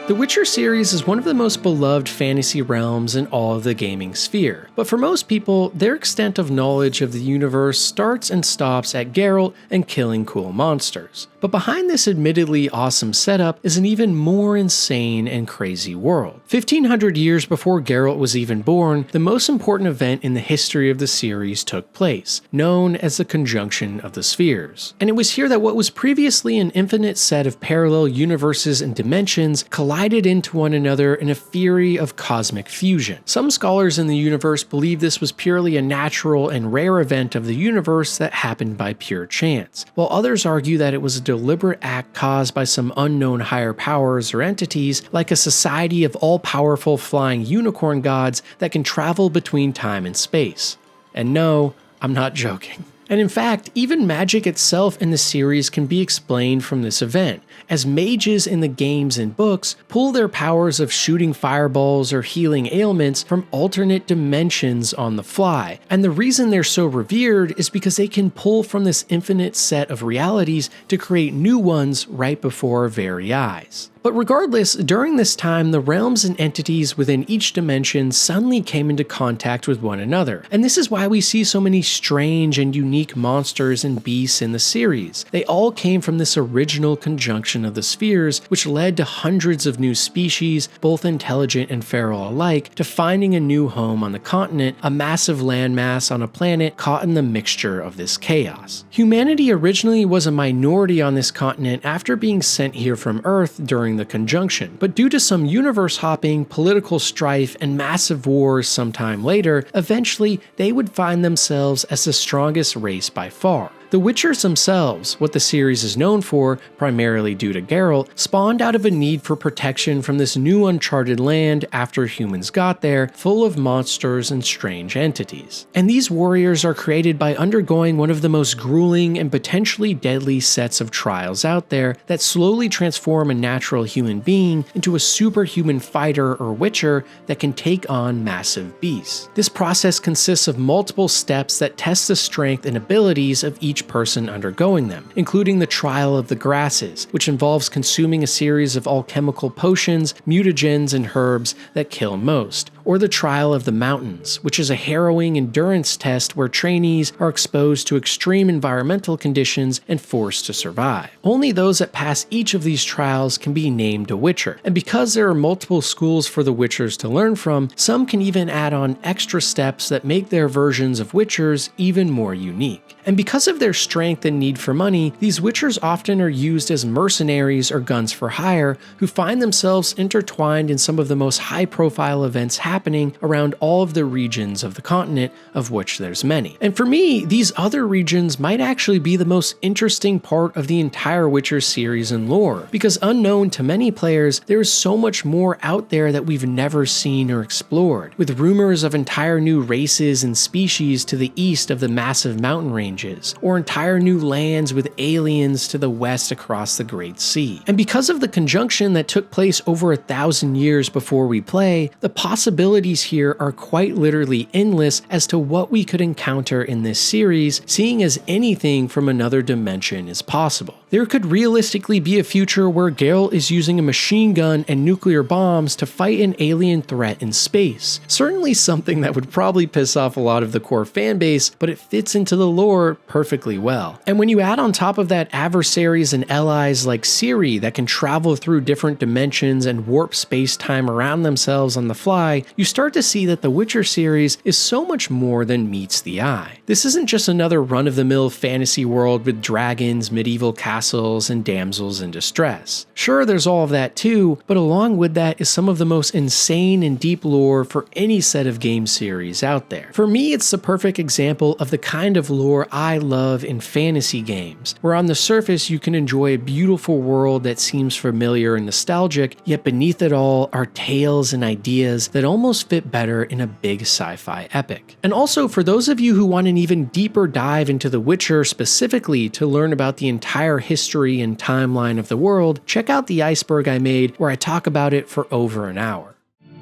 The Witcher series is one of the most beloved fantasy realms in all of the gaming sphere, but for most people, their extent of knowledge of the universe starts and stops at Geralt and killing cool monsters. But behind this admittedly awesome setup is an even more insane and crazy world. 1500 years before Geralt was even born, the most important event in the history of the series took place, known as the Conjunction of the Spheres. And it was here that what was previously an infinite set of parallel universes and dimensions collided into one another in a fury of cosmic fusion. Some scholars in the universe believe this was purely a natural and rare event of the universe that happened by pure chance, while others argue that it was a deliberate act caused by some unknown higher powers or entities, like a society of all-powerful flying unicorn gods that can travel between time and space. And no, I'm not joking. And in fact, even magic itself in the series can be explained from this event, as mages in the games and books pull their powers of shooting fireballs or healing ailments from alternate dimensions on the fly. And the reason they're so revered is because they can pull from this infinite set of realities to create new ones right before our very eyes. But regardless, during this time, the realms and entities within each dimension suddenly came into contact with one another. And this is why we see so many strange and unique monsters and beasts in the series. They all came from this original conjunction of the spheres, which led to hundreds of new species, both intelligent and feral alike, to finding a new home on the continent, a massive landmass on a planet caught in the mixture of this chaos. Humanity originally was a minority on this continent after being sent here from Earth during the conjunction, but due to some universe hopping, political strife, and massive wars sometime later, eventually they would find themselves as the strongest race by far. The Witchers themselves, what the series is known for, primarily due to Geralt, spawned out of a need for protection from this new uncharted land after humans got there, full of monsters and strange entities. And these warriors are created by undergoing one of the most grueling and potentially deadly sets of trials out there that slowly transform a natural human being into a superhuman fighter or witcher that can take on massive beasts. This process consists of multiple steps that test the strength and abilities of each person undergoing them, including the trial of the grasses, which involves consuming a series of alchemical potions, mutagens, and herbs that kill most, or the trial of the mountains, which is a harrowing endurance test where trainees are exposed to extreme environmental conditions and forced to survive. Only those that pass each of these trials can be named a Witcher, and because there are multiple schools for the Witchers to learn from, some can even add on extra steps that make their versions of Witchers even more unique. And because of their strength and need for money, these Witchers often are used as mercenaries or guns for hire who find themselves intertwined in some of the most high-profile events happening around all of the regions of the continent, of which there's many. And for me, these other regions might actually be the most interesting part of the entire Witcher series and lore, because unknown to many players, there is so much more out there that we've never seen or explored, with rumors of entire new races and species to the east of the massive mountain ranges, or entire new lands with aliens to the west across the Great Sea. And because of the conjunction that took place over 1,000 years before we play, the possibilities here are quite literally endless as to what we could encounter in this series, seeing as anything from another dimension is possible. There could realistically be a future where Geralt is using a machine gun and nuclear bombs to fight an alien threat in space. Certainly something that would probably piss off a lot of the core fanbase, but it fits into the lore perfectly well. And when you add on top of that adversaries and allies like Ciri that can travel through different dimensions and warp space-time around themselves on the fly, you start to see that the Witcher series is so much more than meets the eye. This isn't just another run-of-the-mill fantasy world with dragons, medieval castles, and damsels in distress. Sure, there's all of that too, but along with that is some of the most insane and deep lore for any set of game series out there. For me, it's the perfect example of the kind of lore I love in fantasy games, where on the surface you can enjoy a beautiful world that seems familiar and nostalgic, yet beneath it all are tales and ideas that almost fit better in a big sci-fi epic. And also, for those of you who want an even deeper dive into The Witcher specifically to learn about the entire history and timeline of the world, check out the iceberg I made where I talk about it for over an hour.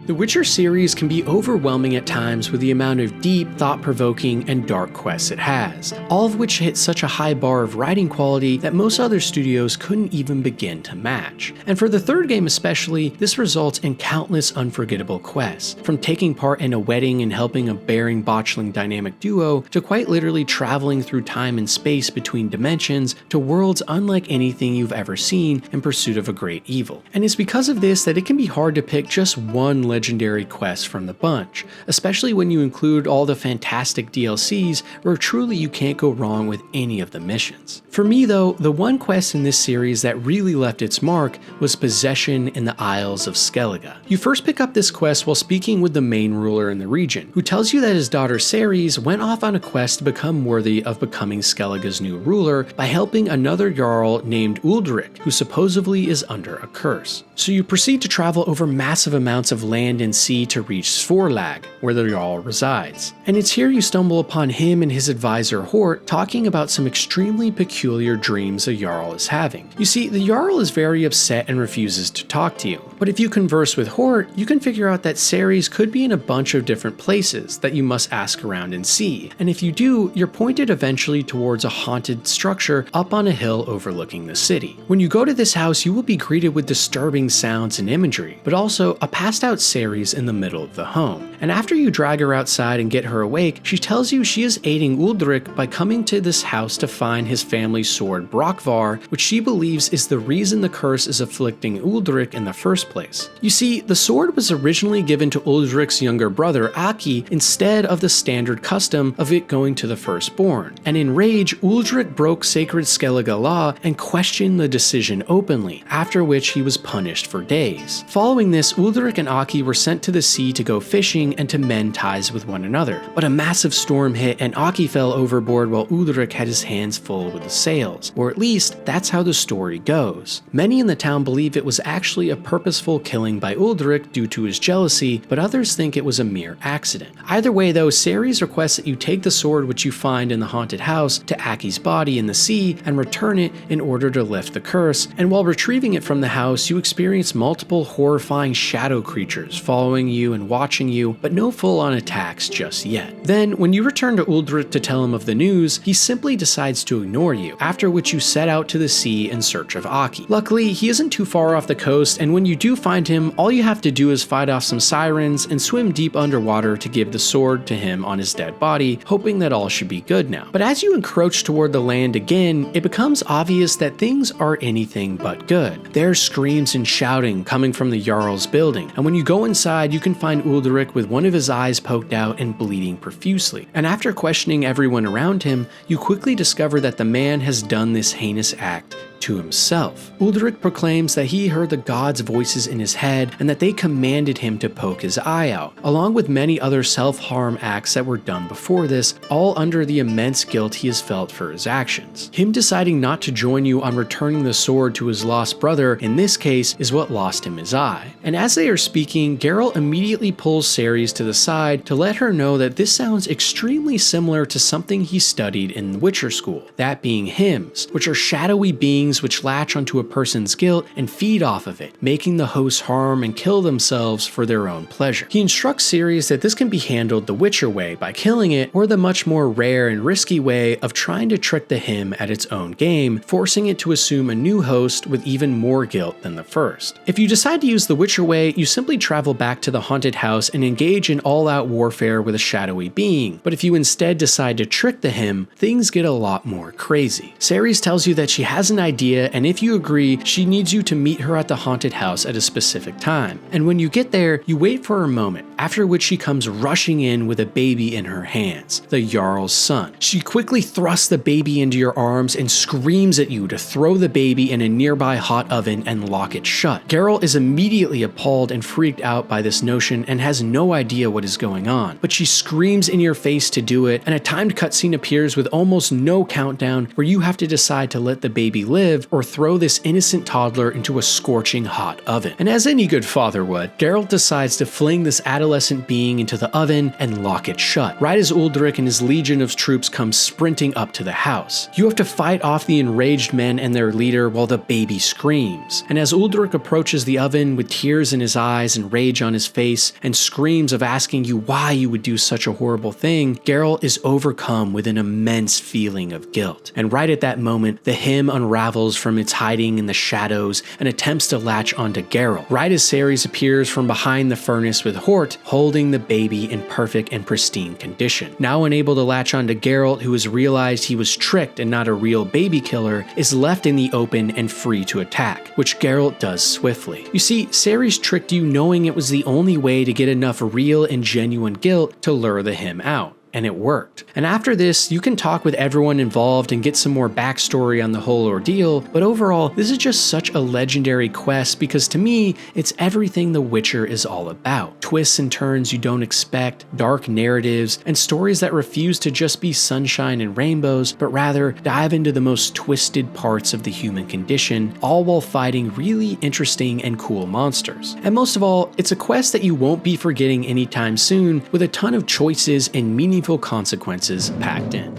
The Witcher series can be overwhelming at times with the amount of deep, thought-provoking, and dark quests it has, all of which hit such a high bar of writing quality that most other studios couldn't even begin to match. And for the third game especially, this results in countless unforgettable quests, from taking part in a wedding and helping a bearing botchling dynamic duo, to quite literally traveling through time and space between dimensions to worlds unlike anything you've ever seen in pursuit of a great evil. And it's because of this that it can be hard to pick just one legendary quest from the bunch, especially when you include all the fantastic DLCs where truly you can't go wrong with any of the missions. For me though, the one quest in this series that really left its mark was Possession in the Isles of Skellige. You first pick up this quest while speaking with the main ruler in the region, who tells you that his daughter Ceres went off on a quest to become worthy of becoming Skellige's new ruler by helping another Jarl named Uldric, who supposedly is under a curse. So you proceed to travel over massive amounts of land and sea to reach Svorlag, where the Jarl resides. And it's here you stumble upon him and his advisor Hort talking about some extremely peculiar dreams the Jarl is having. You see, the Jarl is very upset and refuses to talk to you, but if you converse with Hort, you can figure out that Ceres could be in a bunch of different places that you must ask around and see, and if you do, you're pointed eventually towards a haunted structure up on a hill overlooking the city. When you go to this house, you will be greeted with disturbing sounds and imagery, but also a passed out Ceres in the middle of the home. And after you drag her outside and get her awake, she tells you she is aiding Uldric by coming to this house to find his family's sword Brockvar, which she believes is the reason the curse is afflicting Uldric in the first place. You see, the sword was originally given to Uldric's younger brother Aki instead of the standard custom of it going to the firstborn. And in rage, Uldric broke sacred Skellige law and questioned the decision openly, after which he was punished for days. Following this, Uldric and Aki were sent to the sea to go fishing and to mend ties with one another. But a massive storm hit and Aki fell overboard while Uldric had his hands full with the sails, or at least that's how the story goes. Many in the town believe it was actually a purposeful killing by Uldric due to his jealousy, but others think it was a mere accident. Either way though, Ceres requests that you take the sword which you find in the haunted house to Aki's body in the sea and return it in order to lift the curse, and while retrieving it from the house, you experience multiple horrifying shadow creatures following you and watching you, but no full-on attacks just yet. Then, when you return to Uldric to tell him of the news, he simply decides to ignore you, after which you set out to the sea in search of Aki. Luckily, he isn't too far off the coast, and when you do find him, all you have to do is fight off some sirens and swim deep underwater to give the sword to him on his dead body, hoping that all should be good now. But as you encroach toward the land again, it becomes obvious that things are anything but good. There's screams and shouting coming from the Jarl's building, and when you go inside, you can find Uldric with one of his eyes poked out and bleeding profusely. And after questioning everyone around him, you quickly discover that the man has done this heinous act to himself. Uldric proclaims that he heard the gods' voices in his head and that they commanded him to poke his eye out, along with many other self-harm acts that were done before this, all under the immense guilt he has felt for his actions. Him deciding not to join you on returning the sword to his lost brother, in this case, is what lost him his eye. And as they are speaking, Geralt immediately pulls Ceres to the side to let her know that this sounds extremely similar to something he studied in Witcher school, that being hymns, which are shadowy beings which latch onto a person's guilt and feed off of it, making the host harm and kill themselves for their own pleasure. He instructs Ceres that this can be handled the Witcher way by killing it, or the much more rare and risky way of trying to trick the hymn at its own game, forcing it to assume a new host with even more guilt than the first. If you decide to use the Witcher way, you simply travel back to the haunted house and engage in all-out warfare with a shadowy being, but if you instead decide to trick the hymn, things get a lot more crazy. Ceres tells you that she has an idea, and if you agree, she needs you to meet her at the haunted house at a specific time. And when you get there, you wait for a moment, after which she comes rushing in with a baby in her hands, the Jarl's son. She quickly thrusts the baby into your arms and screams at you to throw the baby in a nearby hot oven and lock it shut. Geralt is immediately appalled and freaked out by this notion and has no idea what is going on, but she screams in your face to do it, and a timed cutscene appears with almost no countdown where you have to decide to let the baby live or throw this innocent toddler into a scorching hot oven. And as any good father would, Geralt decides to fling this adolescent adolescent being into the oven and lock it shut, right as Uldric and his legion of troops come sprinting up to the house. You have to fight off the enraged men and their leader while the baby screams. And as Uldric approaches the oven with tears in his eyes and rage on his face and screams of asking you why you would do such a horrible thing, Geralt is overcome with an immense feeling of guilt. And right at that moment, the hymn unravels from its hiding in the shadows and attempts to latch onto Geralt, right as Ceres appears from behind the furnace with Hort holding the baby in perfect and pristine condition. Now unable to latch onto Geralt, who has realized he was tricked and not a real baby killer, is left in the open and free to attack, which Geralt does swiftly. You see, Ceres tricked you knowing it was the only way to get enough real and genuine guilt to lure the hymn out. And it worked. And after this, you can talk with everyone involved and get some more backstory on the whole ordeal, but overall, this is just such a legendary quest because to me, it's everything The Witcher is all about. Twists and turns you don't expect, dark narratives, and stories that refuse to just be sunshine and rainbows, but rather dive into the most twisted parts of the human condition, all while fighting really interesting and cool monsters. And most of all, it's a quest that you won't be forgetting anytime soon, with a ton of choices and meaningful consequences packed in.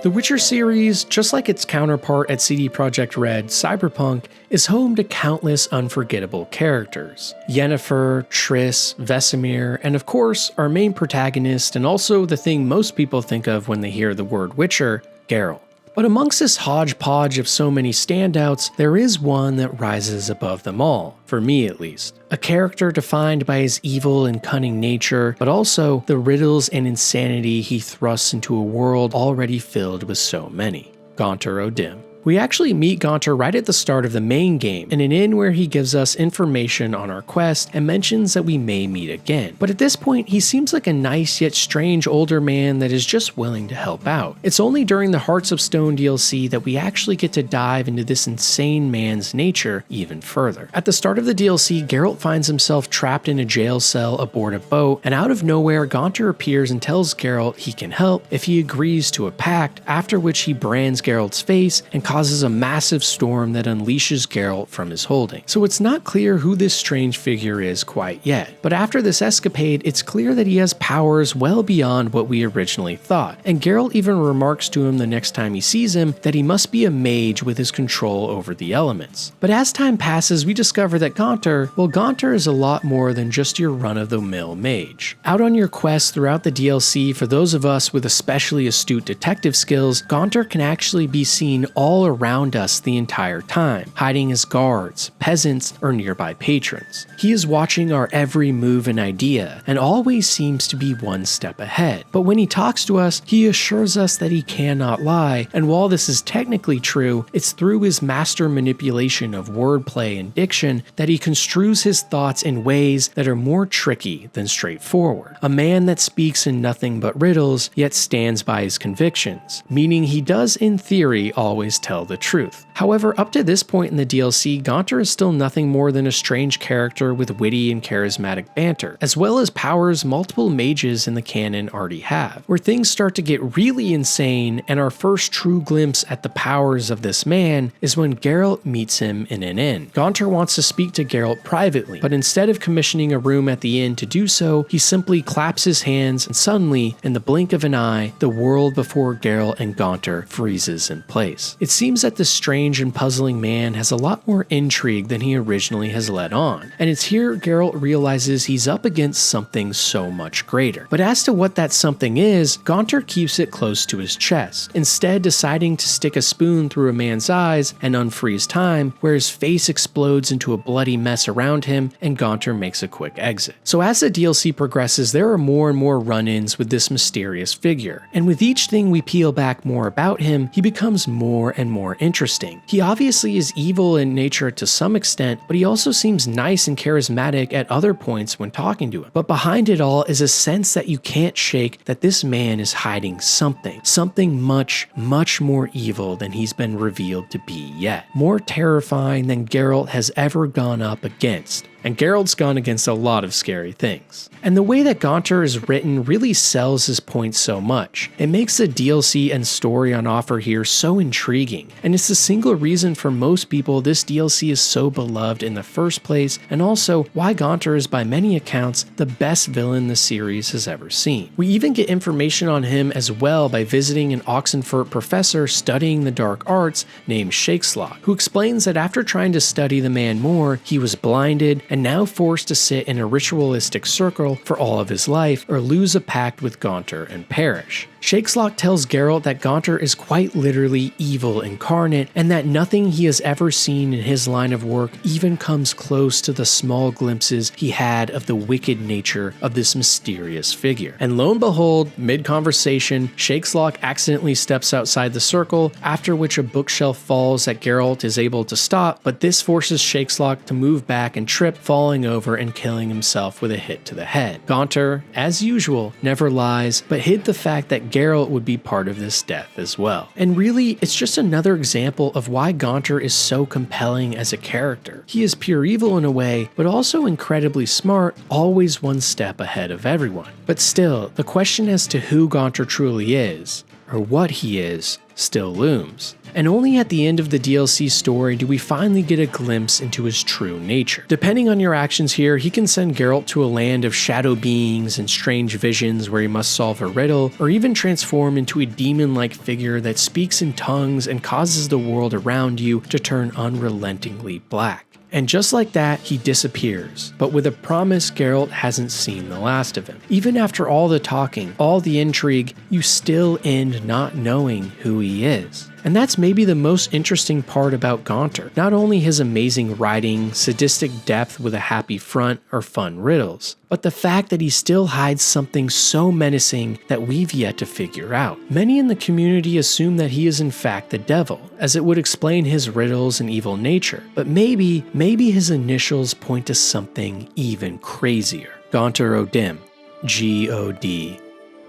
The Witcher series, just like its counterpart at CD Projekt Red, Cyberpunk, is home to countless unforgettable characters. Yennefer, Triss, Vesemir, and of course, our main protagonist and also the thing most people think of when they hear the word Witcher, Geralt. But amongst this hodgepodge of so many standouts, there is one that rises above them all, for me at least. A character defined by his evil and cunning nature, but also the riddles and insanity he thrusts into a world already filled with so many. Gaunter O'Dimm. We actually meet Gaunter right at the start of the main game, in an inn where he gives us information on our quest and mentions that we may meet again. But at this point, he seems like a nice yet strange older man that is just willing to help out. It's only during the Hearts of Stone DLC that we actually get to dive into this insane man's nature even further. At the start of the DLC, Geralt finds himself trapped in a jail cell aboard a boat, and out of nowhere, Gaunter appears and tells Geralt he can help if he agrees to a pact, after which he brands Geralt's face and causes a massive storm that unleashes Geralt from his holding. So it's not clear who this strange figure is quite yet, but after this escapade, it's clear that he has powers well beyond what we originally thought, and Geralt even remarks to him the next time he sees him that he must be a mage with his control over the elements. But as time passes, we discover that Gaunter is a lot more than just your run-of-the-mill mage. Out on your quests throughout the DLC, for those of us with especially astute detective skills, Gaunter can actually be seen all around us the entire time, hiding as guards, peasants, or nearby patrons. He is watching our every move and idea, and always seems to be one step ahead. But when he talks to us, he assures us that he cannot lie, and while this is technically true, it's through his master manipulation of wordplay and diction that he construes his thoughts in ways that are more tricky than straightforward. A man that speaks in nothing but riddles, yet stands by his convictions, meaning he does in theory always tell the truth. However, up to this point in the DLC, Gaunter is still nothing more than a strange character with witty and charismatic banter, as well as powers multiple mages in the canon already have. Where things start to get really insane, and our first true glimpse at the powers of this man is when Geralt meets him in an inn. Gaunter wants to speak to Geralt privately, but instead of commissioning a room at the inn to do so, he simply claps his hands, and suddenly, in the blink of an eye, the world before Geralt and Gaunter freezes in place. It seems that this strange and puzzling man has a lot more intrigue than he originally has let on, and it's here Geralt realizes he's up against something so much greater. But as to what that something is, Gaunter keeps it close to his chest, instead deciding to stick a spoon through a man's eyes and unfreeze time, where his face explodes into a bloody mess around him and Gaunter makes a quick exit. So as the DLC progresses, there are more and more run-ins with this mysterious figure, and with each thing we peel back more about him, he becomes more and more interesting. He obviously is evil in nature to some extent, but he also seems nice and charismatic at other points when talking to him. But behind it all is a sense that you can't shake that this man is hiding something much, much more evil than he's been revealed to be yet. More terrifying than Geralt has ever gone up against. and Geralt's gone against a lot of scary things. And the way that Gaunter is written really sells his point so much. It makes the DLC and story on offer here so intriguing, and it's the single reason for most people this DLC is so beloved in the first place, and also why Gaunter is by many accounts the best villain the series has ever seen. We even get information on him as well by visiting an Oxenfurt professor studying the dark arts named Shakeslock, who explains that after trying to study the man more, he was blinded and now forced to sit in a ritualistic circle for all of his life or lose a pact with Gaunter and perish. Shakeslock tells Geralt that Gaunter is quite literally evil incarnate, and that nothing he has ever seen in his line of work even comes close to the small glimpses he had of the wicked nature of this mysterious figure. And lo and behold, mid-conversation, Shakeslock accidentally steps outside the circle, after which a bookshelf falls that Geralt is able to stop, but this forces Shakeslock to move back and trip, falling over and killing himself with a hit to the head. Gaunter, as usual, never lies, but hid the fact that Geralt would be part of this death as well. And really, it's just another example of why Gaunter is so compelling as a character. He is pure evil in a way, but also incredibly smart, always one step ahead of everyone. But still, the question as to who Gaunter truly is, or what he is, still looms. And only at the end of the DLC story do we finally get a glimpse into his true nature. Depending on your actions here, he can send Geralt to a land of shadow beings and strange visions where he must solve a riddle, or even transform into a demon-like figure that speaks in tongues and causes the world around you to turn unrelentingly black. And just like that, he disappears, but with a promise Geralt hasn't seen the last of him. Even after all the talking, all the intrigue, you still end not knowing who he is. And that's maybe the most interesting part about Gaunter. Not only his amazing writing, sadistic depth with a happy front, or fun riddles, but the fact that he still hides something so menacing that we've yet to figure out. Many in the community assume that he is in fact the devil, as it would explain his riddles and evil nature. But maybe his initials point to something even crazier. Gaunter O'Dimm. G-O-D.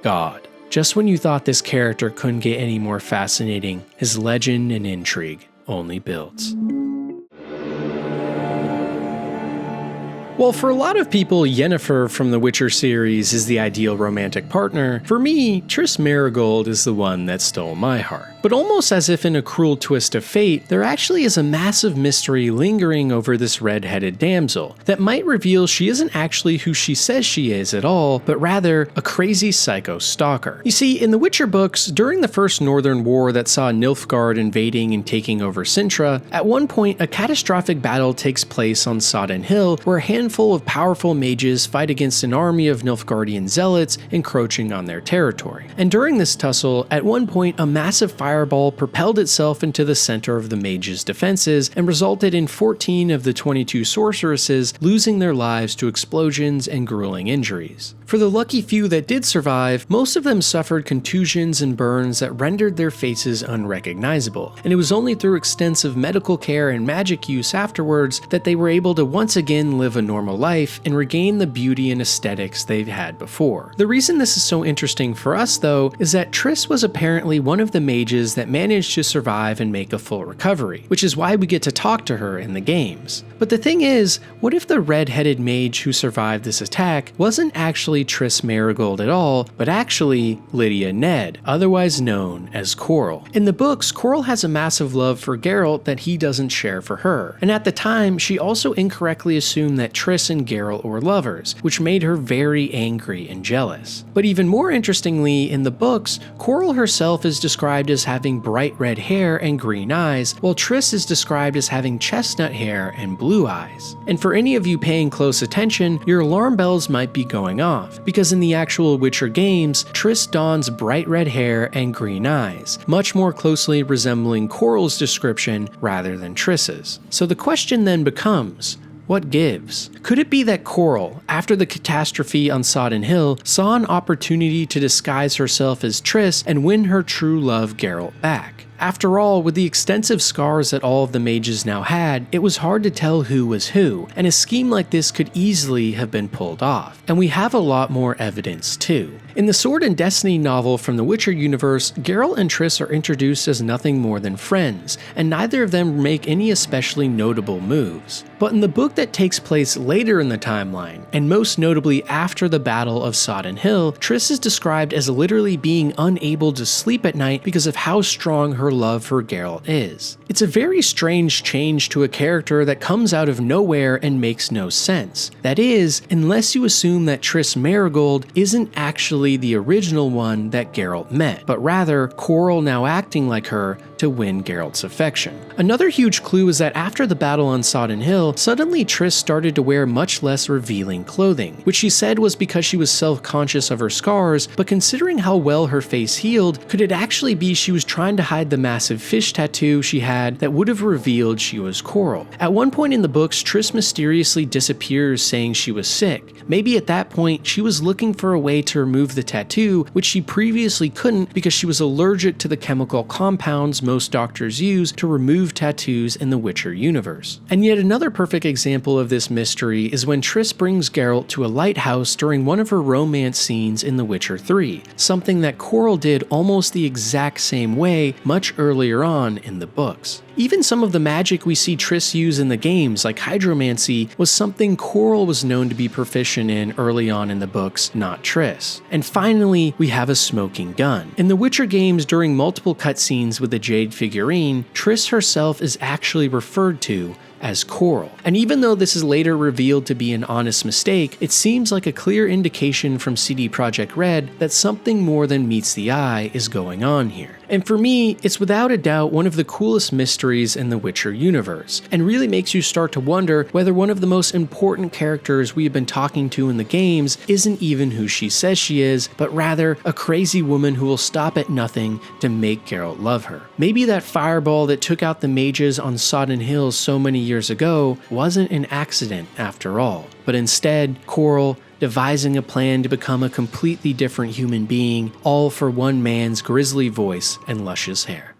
God. Just when you thought this character couldn't get any more fascinating, his legend and intrigue only builds. Well, for a lot of people, Yennefer from the Witcher series is the ideal romantic partner. For me, Triss Merigold is the one that stole my heart. But almost as if in a cruel twist of fate, there actually is a massive mystery lingering over this red-headed damsel that might reveal she isn't actually who she says she is at all, but rather a crazy psycho stalker. You see, in the Witcher books, during the First Northern War that saw Nilfgaard invading and taking over Sintra, at one point a catastrophic battle takes place on Sodden Hill where a handful of powerful mages fight against an army of Nilfgaardian zealots encroaching on their territory. And during this tussle, at one point a massive fireball propelled itself into the center of the mages' defenses and resulted in 14 of the 22 sorceresses losing their lives to explosions and grueling injuries. For the lucky few that did survive, most of them suffered contusions and burns that rendered their faces unrecognizable, and it was only through extensive medical care and magic use afterwards that they were able to once again live a normal life and regain the beauty and aesthetics they've had before. The reason this is so interesting for us, though, is that Triss was apparently one of the mages that managed to survive and make a full recovery, which is why we get to talk to her in the games. But the thing is, what if the red-headed mage who survived this attack wasn't actually Triss Merigold at all, but actually Lydia Ned, otherwise known as Coral? In the books, Coral has a massive love for Geralt that he doesn't share for her, and at the time, she also incorrectly assumed that Triss and Geralt were lovers, which made her very angry and jealous. But even more interestingly, in the books, Coral herself is described as having bright red hair and green eyes, while Triss is described as having chestnut hair and blue eyes. And for any of you paying close attention, your alarm bells might be going off, because in the actual Witcher games, Triss dons bright red hair and green eyes, much more closely resembling Coral's description rather than Triss's. So the question then becomes, what gives? Could it be that Coral, after the catastrophe on Sodden Hill, saw an opportunity to disguise herself as Triss and win her true love Geralt back? After all, with the extensive scars that all of the mages now had, it was hard to tell who was who, and a scheme like this could easily have been pulled off. And we have a lot more evidence too. In the Sword and Destiny novel from the Witcher universe, Geralt and Triss are introduced as nothing more than friends, and neither of them make any especially notable moves. But in the book that takes place later in the timeline, and most notably after the Battle of Sodden Hill, Triss is described as literally being unable to sleep at night because of how strong her love for Geralt is. It's a very strange change to a character that comes out of nowhere and makes no sense. That is, unless you assume that Triss Merigold isn't actually the original one that Geralt met, but rather Coral now acting like her to win Geralt's affection. Another huge clue is that after the battle on Sodden Hill, suddenly Triss started to wear much less revealing clothing, which she said was because she was self-conscious of her scars, but considering how well her face healed, could it actually be she was trying to hide the massive fish tattoo she had that would have revealed she was Coral? At one point in the books, Triss mysteriously disappears saying she was sick. Maybe at that point, she was looking for a way to remove the tattoo, which she previously couldn't because she was allergic to the chemical compounds most doctors use to remove tattoos in the Witcher universe. And yet another perfect example of this mystery is when Triss brings Geralt to a lighthouse during one of her romance scenes in The Witcher 3, something that Coral did almost the exact same way much earlier on in the books. Even some of the magic we see Triss use in the games, like hydromancy, was something Coral was known to be proficient in early on in the books, not Triss. And finally, we have a smoking gun. In the Witcher games, during multiple cutscenes with the Jade figurine, Triss herself is actually referred to as Coral. And even though this is later revealed to be an honest mistake, it seems like a clear indication from CD Projekt Red that something more than meets the eye is going on here. And for me, it's without a doubt one of the coolest mysteries in the Witcher universe, and really makes you start to wonder whether one of the most important characters we have been talking to in the games isn't even who she says she is, but rather a crazy woman who will stop at nothing to make Geralt love her. Maybe that fireball that took out the mages on Sodden Hill so many years ago wasn't an accident after all, but instead Coral devising a plan to become a completely different human being, all for one man's grisly voice and luscious hair.